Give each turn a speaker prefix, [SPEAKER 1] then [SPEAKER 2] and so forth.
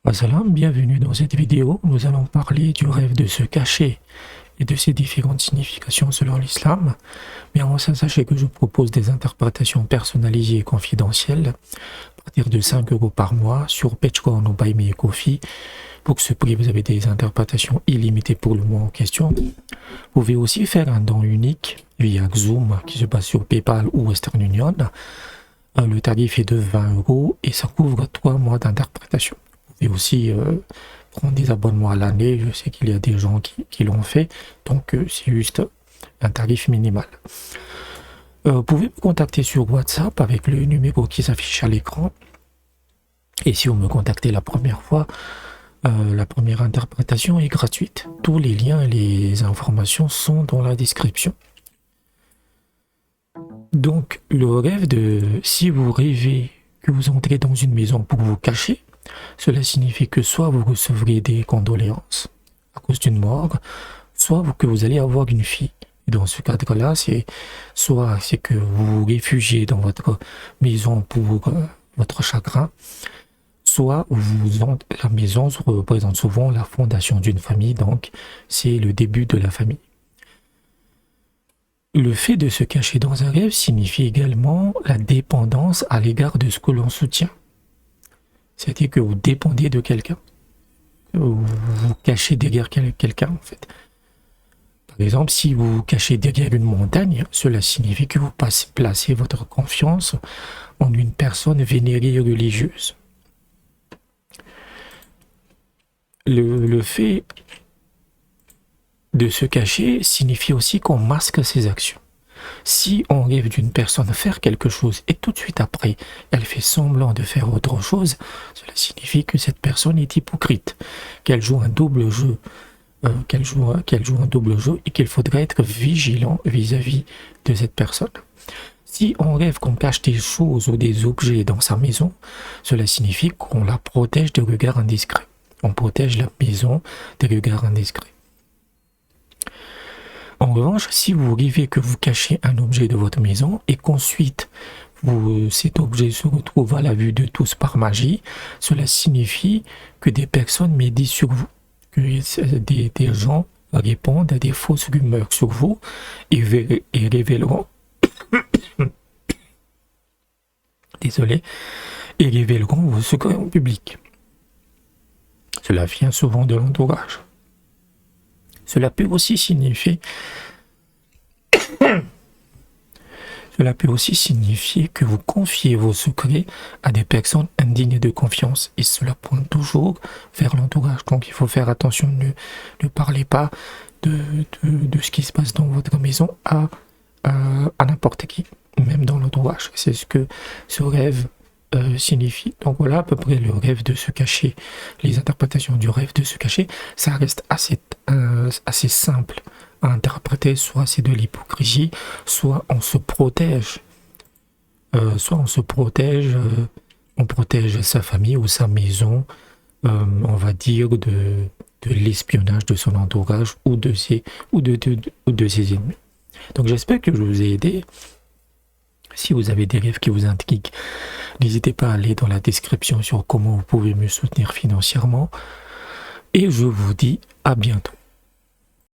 [SPEAKER 1] Assalam, bienvenue dans cette vidéo. Nous allons parler du rêve de se cacher et de ses différentes significations selon l'islam. Mais avant ça, sachez que je propose des interprétations personnalisées et confidentielles à partir de 5 € par mois sur Patreon ou Buy Me a Coffee. Pour ce prix, vous avez des interprétations illimitées pour le mois en question. Vous pouvez aussi faire un don unique via Zoom qui se passe sur PayPal ou Western Union. Le tarif est de 20 € et ça couvre 3 mois d'interprétation. Et aussi prendre des abonnements à l'année. Je sais qu'il y a des gens qui l'ont fait, donc c'est juste un tarif minimal. Vous pouvez me contacter sur WhatsApp avec le numéro qui s'affiche à l'écran. Et si vous me contactez la première fois, la première interprétation est gratuite. Tous les liens et les informations sont dans la description. Donc le rêve si vous rêvez que vous entrez dans une maison pour vous cacher, cela signifie que soit vous recevrez des condoléances à cause d'une mort, soit que vous allez avoir une fille. Et dans ce cadre-là, c'est que vous vous réfugiez dans votre maison pour votre chagrin, soit la maison représente souvent la fondation d'une famille, donc c'est le début de la famille. Le fait de se cacher dans un rêve signifie également la dépendance à l'égard de ce que l'on soutient. C'est-à-dire que vous dépendez de quelqu'un. Vous vous cachez derrière quelqu'un, en fait. Par exemple, si vous vous cachez derrière une montagne, cela signifie que vous placez votre confiance en une personne vénérée et religieuse. Le fait de se cacher signifie aussi qu'on masque ses actions. Si on rêve d'une personne faire quelque chose et tout de suite après elle fait semblant de faire autre chose, cela signifie que cette personne est hypocrite, qu'elle joue un double jeu, et qu'il faudrait être vigilant vis-à-vis de cette personne. Si on rêve qu'on cache des choses ou des objets dans sa maison, cela signifie qu'on la protège des regards indiscrets. On protège la maison des regards indiscrets. En revanche, si vous rêvez que vous cachez un objet de votre maison et qu'ensuite cet objet se retrouve à la vue de tous par magie, cela signifie que des personnes méditent sur vous, que des gens répondent à des fausses rumeurs sur vous et révéleront vos secrets en public. Cela vient souvent de l'entourage. Cela peut aussi signifier que vous confiez vos secrets à des personnes indignes de confiance et cela pointe toujours vers l'entourage. Donc il faut faire attention, ne parlez pas de ce qui se passe dans votre maison à n'importe qui, même dans l'entourage. C'est ce que ce rêve signifie. Donc voilà à peu près le rêve de se cacher, les interprétations du rêve de se cacher. Ça reste assez simple à interpréter, soit c'est de l'hypocrisie, soit on se protège, on protège sa famille ou sa maison, on va dire de l'espionnage de son entourage ou de ses ennemis. Donc j'espère que je vous ai aidé. Si vous avez des rêves qui vous intriguent, n'hésitez pas à aller dans la description sur comment vous pouvez me soutenir financièrement. Et je vous dis à bientôt.